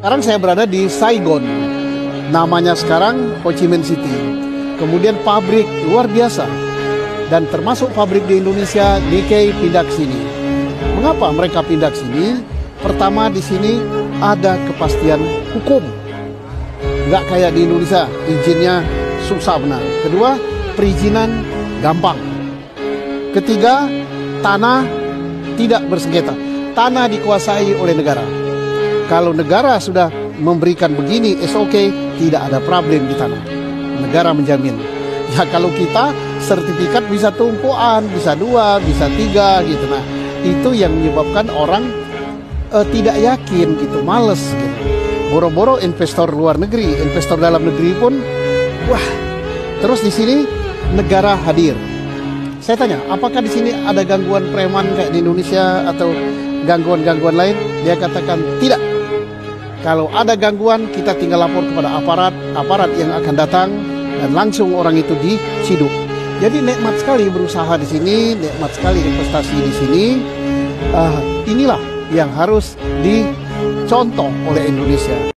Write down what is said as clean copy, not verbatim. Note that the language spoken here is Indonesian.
Sekarang saya berada di Saigon, namanya sekarang Ho Chi Minh City. Kemudian pabrik luar biasa, dan termasuk pabrik di Indonesia, Nikkei pindah ke sini. Mengapa mereka pindah ke sini? Pertama, di sini ada kepastian hukum, nggak kayak di Indonesia, izinnya susah benar. Kedua, perizinan gampang. Ketiga, tanah tidak bersengketa. Tanah dikuasai oleh negara. Kalau negara sudah memberikan begini, SOK, tidak ada problem di tanah. Negara menjamin. Ya kalau kita sertifikat bisa tumpuan, bisa 2, bisa 3 gitu. Nah, itu yang menyebabkan orang tidak yakin gitu, males gitu. Boro-boro investor luar negeri, investor dalam negeri pun, wah. Terus di sini negara hadir. Saya tanya, apakah di sini ada gangguan preman kayak di Indonesia atau gangguan-gangguan lain? Dia katakan tidak. Kalau ada gangguan, kita tinggal lapor kepada aparat yang akan datang dan langsung orang itu diciduk. Jadi nikmat sekali berusaha di sini, nikmat sekali investasi di sini. Inilah yang harus dicontoh oleh Indonesia.